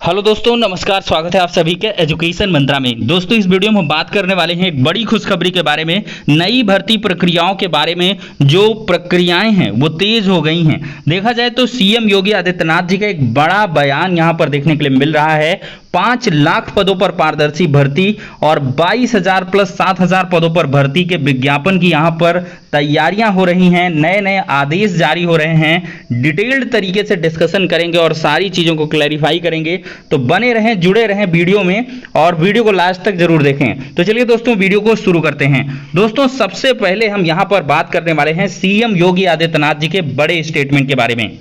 Hello दोस्तों, नमस्कार। स्वागत है आप सभी के एजुकेशन मंत्रा में। दोस्तों, इस वीडियो में हम बात करने वाले हैं एक बड़ी खुशखबरी के बारे में, नई भर्ती प्रक्रियाओं के बारे में। जो प्रक्रियाएं हैं वो तेज हो गई हैं। देखा जाए तो सीएम योगी आदित्यनाथ जी का एक बड़ा बयान यहां पर देखने के लिए मिल रहा है। 5 लाख पदों पर पारदर्शी भर्ती और 22,000 प्लस 7,000 पदों पर भर्ती के विज्ञापन की यहां पर तैयारियां हो रही हैं। नए नए आदेश जारी हो रहे हैं। डिटेल्ड तरीके से डिस्कशन करेंगे और सारी चीजों को क्लैरिफाई करेंगे। तो बने रहें, जुड़े रहें वीडियो में और वीडियो को लास्ट तक जरूर देखें। तो चलिए दोस्तों, वीडियो को शुरू करते हैं। दोस्तों, सबसे पहले हम यहां पर बात करने वाले हैं सीएम योगी आदित्यनाथ जी के बड़े स्टेटमेंट के बारे में।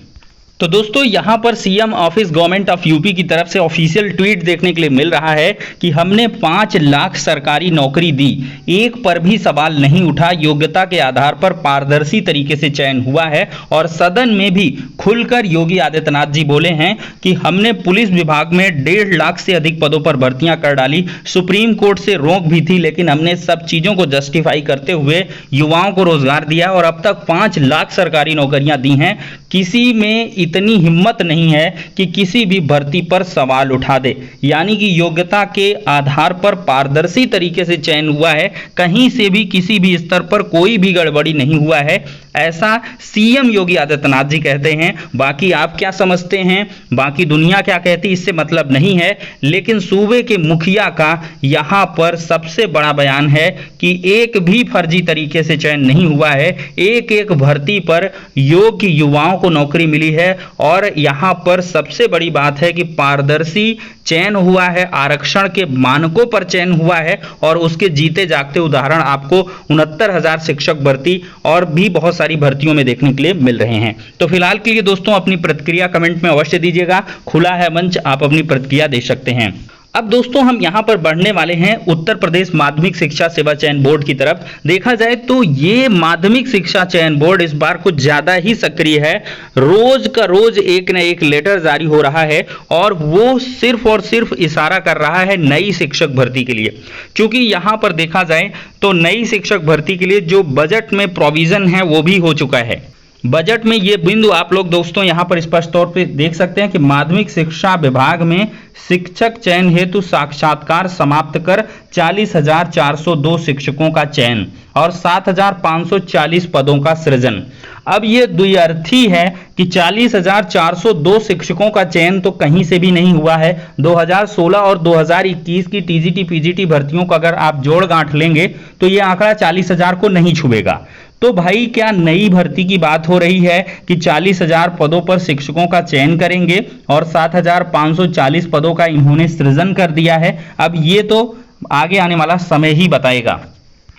तो दोस्तों, यहां पर CM office government of UP की तरफ से ऑफिशियल ट्वीट देखने के लिए मिल रहा है कि हमने 5 लाख सरकारी नौकरी दी, एक पर भी सवाल नहीं उठा, योग्यता के आधार पर पारदर्शी तरीके से चयन हुआ है। और सदन में भी खुलकर योगी आदित्यनाथ जी बोले हैं कि हमने पुलिस विभाग में 1.5 लाख से अधिक पदों पर भर्तियां कर डाली। सुप्रीम कोर्ट से रोक भी थी, लेकिन हमने सब चीजों को जस्टिफाई करते हुए युवाओं को रोजगार दिया और अब तक 5 लाख सरकारी नौकरियां दी हैं। किसी में इतनी हिम्मत नहीं है कि किसी भी भर्ती पर सवाल उठा दे। यानी कि योग्यता के आधार पर पारदर्शी तरीके से चयन हुआ है। कहीं से भी किसी भी स्तर पर कोई भी गड़बड़ी नहीं हुआ है, ऐसा सीएम योगी आदित्यनाथ जी कहते हैं। बाकी आप क्या समझते हैं, बाकी दुनिया क्या कहती, इससे मतलब नहीं है। लेकिन सूबे के मुखिया का यहां पर सबसे बड़ा बयान है कि एक भी फर्जी तरीके से चयन नहीं हुआ है। एक एक भर्ती पर योग्य युवाओं को नौकरी मिली है और यहां पर सबसे बड़ी बात है कि पारदर्शी चयन हुआ है, आरक्षण के मानकों पर चयन हुआ है। और उसके जीते जागते उदाहरण आपको 69,000 शिक्षक भर्ती और भी बहुत सारी भर्तियों में देखने के लिए मिल रहे हैं। तो फिलहाल के लिए दोस्तों, अपनी प्रतिक्रिया कमेंट में अवश्य दीजिएगा। खुला है मंच, आप अपनी प्रतिक्रिया दे सकते हैं। अब दोस्तों, हम यहां पर बढ़ने वाले हैं उत्तर प्रदेश माध्यमिक शिक्षा सेवा चयन बोर्ड की तरफ। देखा जाए तो ये माध्यमिक शिक्षा चयन बोर्ड इस बार कुछ ज्यादा ही सक्रिय है। रोज का रोज एक न एक लेटर जारी हो रहा है और वो सिर्फ और सिर्फ इशारा कर रहा है नई शिक्षक भर्ती के लिए। क्योंकि यहां पर देखा जाए तो नई शिक्षक भर्ती के लिए जो बजट में प्रोविजन है वो भी हो चुका है। बजट में ये बिंदु आप लोग दोस्तों यहां पर स्पष्ट तौर पे देख सकते हैं कि माध्यमिक शिक्षा विभाग में शिक्षक चयन हेतु साक्षात्कार समाप्त कर 40,402 शिक्षकों का चयन और 7,540 पदों का सृजन। अब ये द्व्यर्थी है कि 40,402 शिक्षकों का चयन तो कहीं से भी नहीं हुआ है। 2016 और 2021 की टीजीटी पीजीटी भर्तियों का अगर आप जोड़ गांठ लेंगे तो ये आंकड़ा 40,000 को नहीं छुएगा। तो भाई, क्या नई भर्ती की बात हो रही है कि 40,000 पदों पर शिक्षकों का चयन करेंगे और 7,540 पदों का इन्होंने सृजन कर दिया है? अब ये तो आगे आने वाला समय ही बताएगा।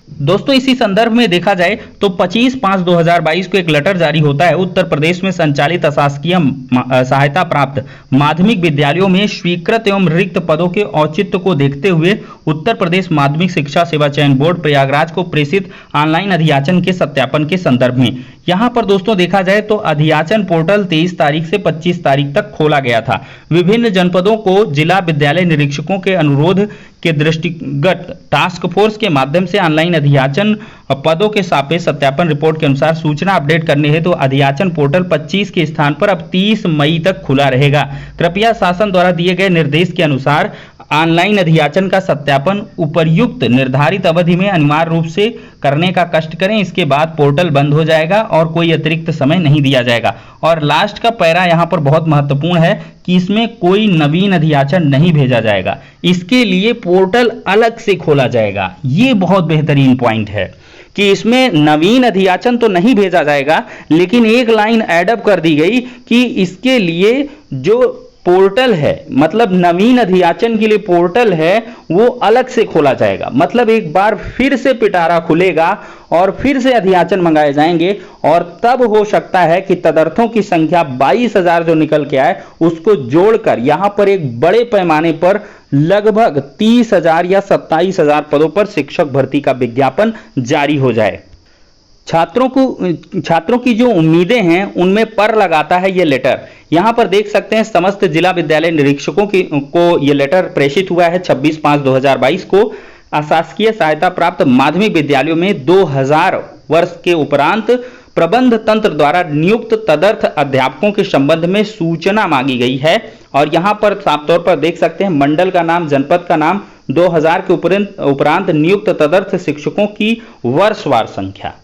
दोस्तों, इसी संदर्भ में देखा जाए तो 25/5/2022 को एक लेटर जारी होता है। उत्तर प्रदेश में संचालित अशासकीय सहायता प्राप्त माध्यमिक विद्यालयों में स्वीकृत एवं रिक्त पदों के औचित्य को देखते हुए उत्तर प्रदेश माध्यमिक शिक्षा सेवा चयन बोर्ड प्रयागराज को प्रेषित ऑनलाइन अधियाचन के सत्यापन के संदर्भ में यहां पर दोस्तों देखा जाए तो अधियाचन पोर्टल 23 तारीख से 25 तारीख तक खोला गया था। विभिन्न जनपदों को जिला विद्यालय निरीक्षकों के अनुरोध के दृष्टिगत टास्क फोर्स के माध्यम से ऑनलाइन अधियाचन पदों के सापेक्ष सत्यापन रिपोर्ट के अनुसार सूचना अपडेट करने हेतु अधियाचन पोर्टल 25 के स्थान पर अब 30 मई तक खुला रहेगा। कृपया शासन द्वारा दिए गए निर्देश के अनुसार ऑनलाइन अधियाचन का सत्यापन उपर्युक्त निर्धारित अवधि में अनिवार्य रूप से करने का कष्ट करें। इसके बाद पोर्टल बंद हो जाएगा और कोई अतिरिक्त समय नहीं दिया जाएगा। और लास्ट का पैरा यहां पर बहुत महत्वपूर्ण है कि इसमें कोई नवीन अधियाचन नहीं भेजा जाएगा। इसके लिए पोर्टल अलग से खोला जाएगा। ये बहुत बेहतरीन पॉइंट है कि इसमें नवीन अधियाचन तो नहीं भेजा जाएगा, लेकिन एक लाइन एडअप कर दी गई कि इसके लिए जो पोर्टल है, मतलब नवीन अधियाचन के लिए पोर्टल है, वो अलग से खोला जाएगा। मतलब एक बार फिर से पिटारा खुलेगा और फिर से अधियाचन मंगाए जाएंगे और तब हो सकता है कि तदर्थों की संख्या 22,000 जो निकल के आए उसको जोड़कर यहां पर एक बड़े पैमाने पर लगभग 30,000 या 27,000 पदों पर शिक्षक भर्ती का विज्ञापन जारी हो जाए। छात्रों की जो उम्मीदें हैं उनमें पर लगाता है ये लेटर। यहां पर देख सकते हैं समस्त जिला विद्यालय निरीक्षकों को ये लेटर प्रेषित हुआ है 26/5/2022 को। अशासकीय सहायता प्राप्त माध्यमिक विद्यालयों में 2000 वर्ष के उपरांत प्रबंध तंत्र द्वारा नियुक्त तदर्थ अध्यापकों के संबंध में सूचना मांगी गई है। और यहां पर साफ तौर पर देख सकते हैं मंडल का नाम, जनपद का नाम, 2000 के उपरांत नियुक्त तदर्थ शिक्षकों की वर्षवार संख्या,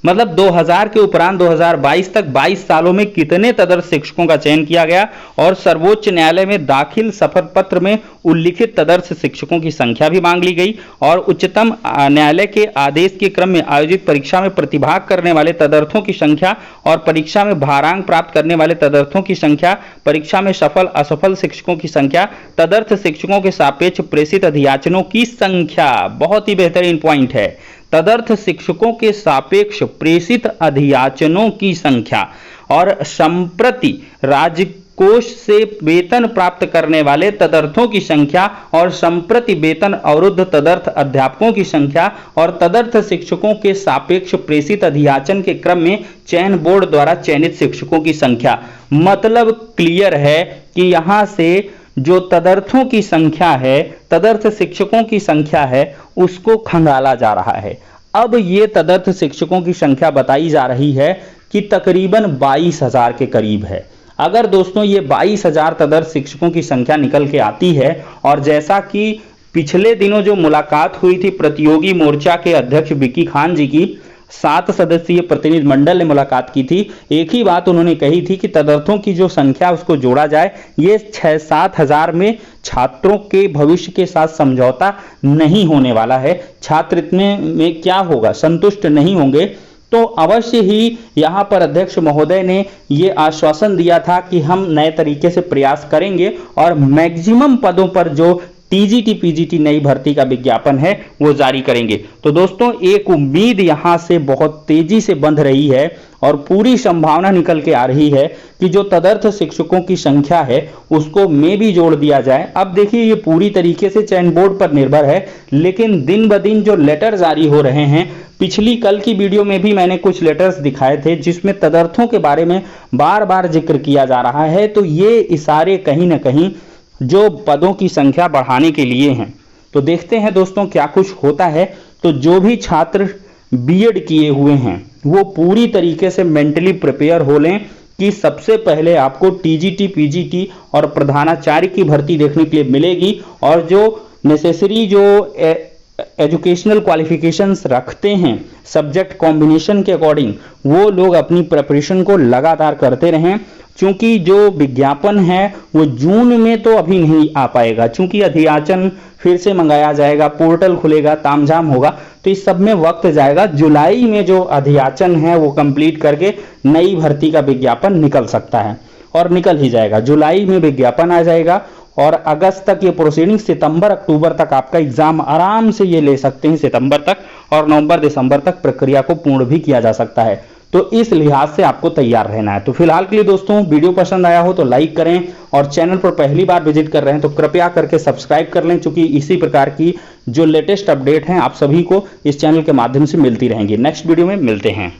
मतलब 2000 के उपरांत 2022 तक 22 सालों में कितने तदर्थ शिक्षकों का चयन किया गया, और सर्वोच्च न्यायालय में दाखिल शपथ पत्र में उल्लिखित तदर्थ शिक्षकों की संख्या भी मांग ली गई। और उच्चतम न्यायालय के आदेश के क्रम में आयोजित परीक्षा में प्रतिभाग करने वाले तदर्थों की संख्या और परीक्षा में भारांक प्राप्त करने वाले तदर्थों की संख्या, परीक्षा में सफल असफल शिक्षकों की संख्या, तदर्थ शिक्षकों के सापेक्ष प्रेषित अधियाचनों की संख्या। बहुत ही बेहतरीन पॉइंट है, तदर्थ शिक्षकों के सापेक्ष प्रेषित अधियाचनों की संख्या, और संप्रति राजकोष से वेतन प्राप्त करने वाले तदर्थों की संख्या, और संप्रति वेतन अवरुद्ध तदर्थ अध्यापकों की संख्या, और तदर्थ शिक्षकों के सापेक्ष प्रेषित अधियाचन के क्रम में चयन बोर्ड द्वारा चयनित शिक्षकों की संख्या। मतलब क्लियर है कि यहां से जो तदर्थों की संख्या है, तदर्थ शिक्षकों की संख्या है, उसको खंगाला जा रहा है। अब ये तदर्थ शिक्षकों की संख्या बताई जा रही है कि तकरीबन 22,000 के करीब है। अगर दोस्तों ये 22,000 तदर्थ शिक्षकों की संख्या निकल के आती है, और जैसा कि पिछले दिनों जो मुलाकात हुई थी प्रतियोगी मोर्चा के अध्यक्ष विकी खान जी की, 7 सदस्यीय प्रतिनिधि मंडल ने मुलाकात की थी, एक ही बात उन्होंने कही थी कि तदर्थों की जो संख्या उसको जोड़ा जाए। ये 6-7 हजार में छात्रों के भविष्य के साथ समझौता नहीं होने वाला है। छात्र इतने में क्या होगा, संतुष्ट नहीं होंगे। तो अवश्य ही यहाँ पर अध्यक्ष महोदय ने ये आश्वासन दिया था कि हम नए तरीके से प्रयास करेंगे और मैक्सिमम पदों पर जो टीजीटी पीजीटी नई भर्ती का विज्ञापन है वो जारी करेंगे। तो दोस्तों एक उम्मीद यहां से बहुत तेजी से बंध रही है और पूरी संभावना निकल के आ रही है कि जो तदर्थ शिक्षकों की संख्या है उसको में भी जोड़ दिया जाए। अब देखिए ये पूरी तरीके से चयन बोर्ड पर निर्भर है, लेकिन दिन ब दिन जो लेटर जारी हो रहे हैं, पिछली कल की वीडियो में भी मैंने कुछ लेटर्स दिखाए थे जिसमें तदर्थों के बारे में बार बार जिक्र किया जा रहा है। तो ये इशारे कहीं ना कहीं जो पदों की संख्या बढ़ाने के लिए हैं। तो देखते हैं दोस्तों क्या कुछ होता है। तो जो भी छात्र बीएड किए हुए हैं वो पूरी तरीके से मेंटली प्रिपेयर हो लें कि सबसे पहले आपको टीजीटी पीजीटी और प्रधानाचार्य की भर्ती देखने के लिए मिलेगी, और जो नेसेसरी जो एजुकेशनल क्वालिफिकेशंस रखते हैं सब्जेक्ट कॉम्बिनेशन के अकॉर्डिंग, वो लोग अपनी प्रिपरेशन को लगातार करते रहें। क्योंकि जो विज्ञापन है वो जून में तो अभी नहीं आ पाएगा, क्योंकि अधियाचन फिर से मंगाया जाएगा, पोर्टल खुलेगा, तामझाम होगा, तो इस सब में वक्त जाएगा। जुलाई में जो अधियाचन है वो कंप्लीट करके नई भर्ती का विज्ञापन निकल सकता है, और निकल ही जाएगा। जुलाई में विज्ञापन आ जाएगा और अगस्त तक ये प्रोसीडिंग, सितंबर अक्टूबर तक आपका एग्जाम आराम से ये ले सकते हैं सितंबर तक, और नवंबर दिसंबर तक प्रक्रिया को पूर्ण भी किया जा सकता है। तो इस लिहाज से आपको तैयार रहना है। तो फिलहाल के लिए दोस्तों वीडियो पसंद आया हो तो लाइक करें, और चैनल पर पहली बार विजिट कर रहे हैं तो कृपया करके सब्सक्राइब कर लें, क्योंकि इसी प्रकार की जो लेटेस्ट अपडेट हैं आप सभी को इस चैनल के माध्यम से मिलती रहेंगी। नेक्स्ट वीडियो में मिलते हैं।